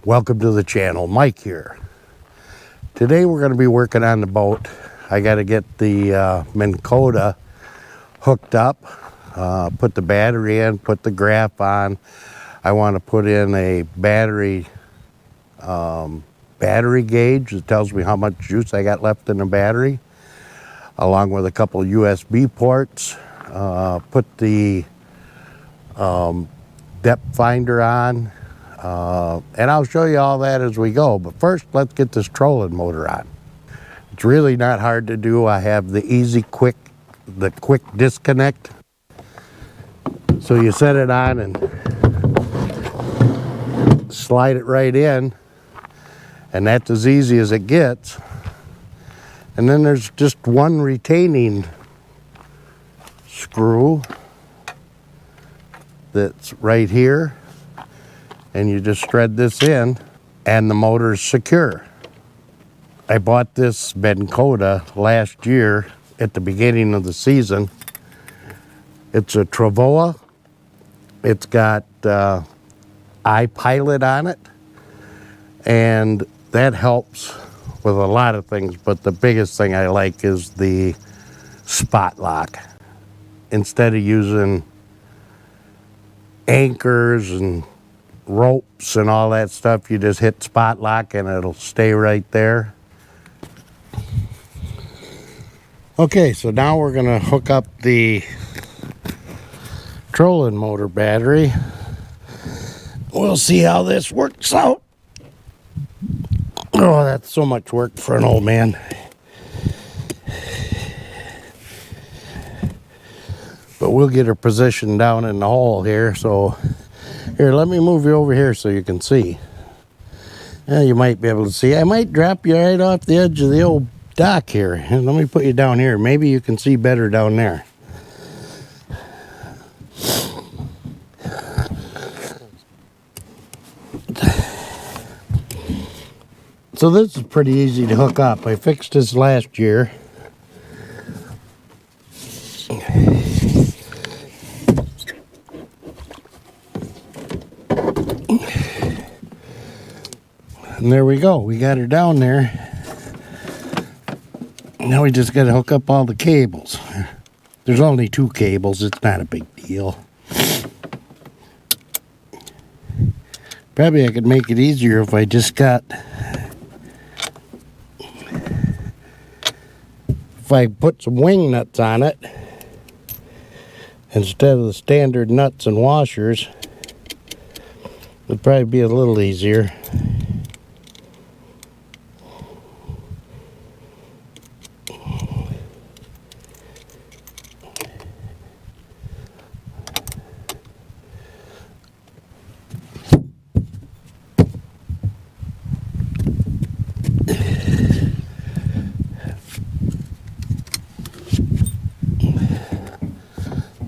Welcome to the channel, Mike here. Today we're going to be working on the boat. I got to get the Minn Kota hooked up, put the battery in, put the graph on. I want to put in a battery gauge that tells me how much juice I got left in the battery, along with a couple of USB ports. Put the depth finder on. And I'll show you all that as we go. But first, let's get this trolling motor on. It's really not hard to do. I have the quick disconnect. So you set it on and slide it right in. And that's as easy as it gets. And then there's just one retaining screw that's right here. And you just thread this in and the motor is secure. I bought this Minn Kota last year at the beginning of the season. It's a Travoa. It's got iPilot on it, and that helps with a lot of things, but the biggest thing I like is the spot lock. Instead of using anchors and ropes and all that stuff, you just hit spot lock and it'll stay right there. Okay, so now we're going to hook up the trolling motor battery. We'll see how this works out. Oh, that's so much work for an old man. But we'll get her positioned down in the hole here. So here, let me move you over here so you can see. Yeah, you might be able to see. I might drop you right off the edge of the old dock here. And let me put you down here. Maybe you can see better down there. So this is pretty easy to hook up. I fixed this last year. And there we go. We got her down there. Now we just got to hook up all the cables. There's only 2 cables. It's not a big deal. Probably I could make it easier if I just got... If I put some wing nuts on it, instead of the standard nuts and washers, it'd probably be a little easier.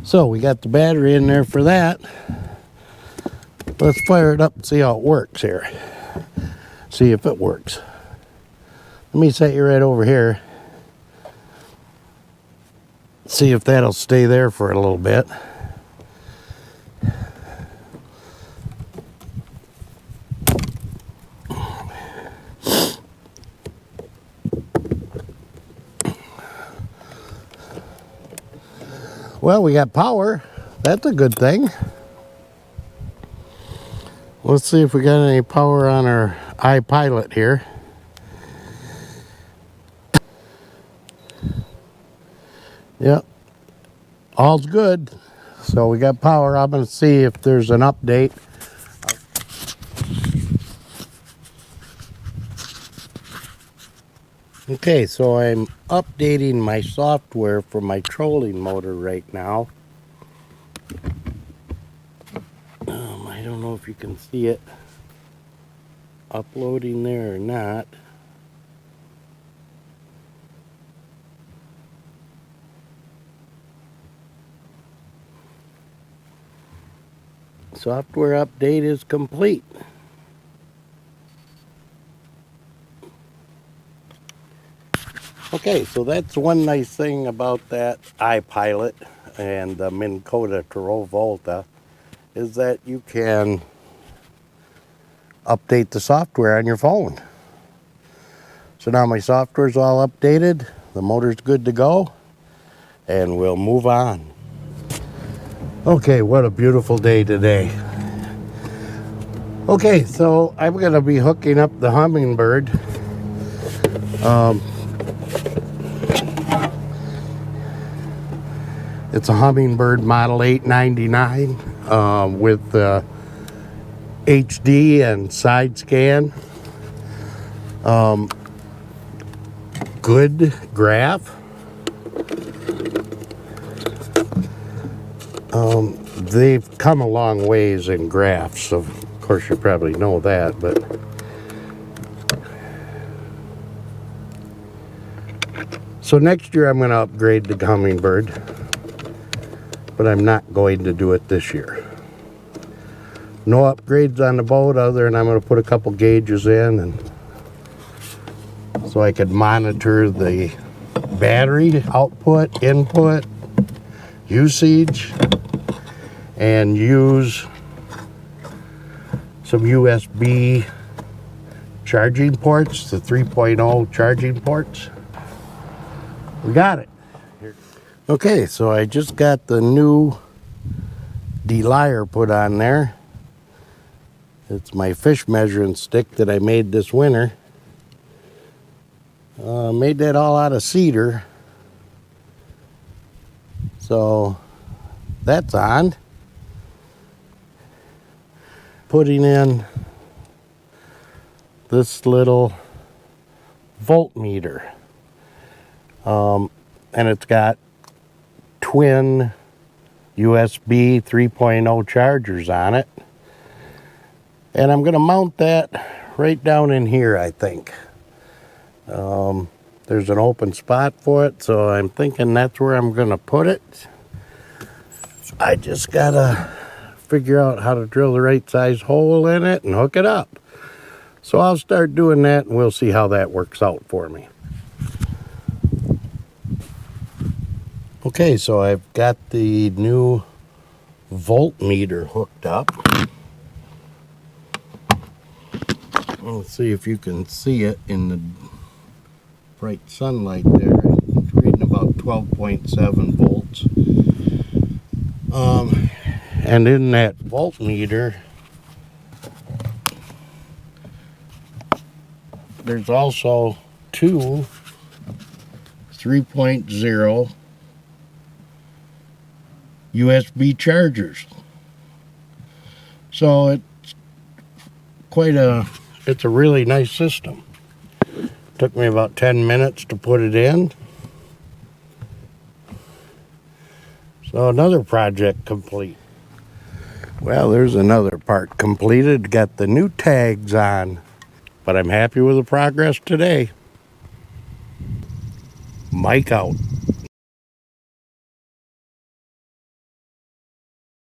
So we got the battery in there for that. Let's fire it up and see how it works here. See if it works. Let me set you right over here. See if that'll stay there for a little bit. Well, we got power. That's a good thing. Let's see if we got any power on our iPilot here. Yep, all's good. So we got power. I'm going to see if there's an update. Okay, so I'm updating my software for my trolling motor right now. I don't know if you can see it uploading there or not. Software update is complete. Okay, so that's one nice thing about that iPilot and the Minn Kota Volta is that you can update the software on your phone. So now my software's all updated, the motor's good to go, and we'll move on. Okay, what a beautiful day today. Okay, so I'm gonna be hooking up the Hummingbird. It's a Hummingbird Model 899 with HD and side scan. Good graph. They've come a long ways in graphs. Of course, you probably know that, but so next year I'm going to upgrade the Hummingbird, but I'm not going to do it this year. No upgrades on the boat other than I'm going to put a couple gauges in, and so I could monitor the battery output, input, usage, and use some USB charging ports, the 3.0 charging ports. We got it. Okay, so I just got the new D-Lyre put on there. It's my fish measuring stick that I made this winter. Made that all out of cedar. So that's on. Putting in this little voltmeter. And it's got twin USB 3.0 chargers on it. And I'm going to mount that right down in here, I think. There's an open spot for it, so I'm thinking that's where I'm going to put it. I just got to figure out how to drill the right size hole in it and hook it up. So I'll start doing that, and we'll see how that works out for me. Okay, so I've got the new voltmeter hooked up. Let's see if you can see it in the bright sunlight there. It's reading about 12.7 volts. And in that voltmeter, there's also two 3.0 USB chargers. So it's a really nice system. Took me about 10 minutes to put it in. So another project complete. Well, there's another part completed. Got the new tags on, but I'm happy with the progress today. Mike out.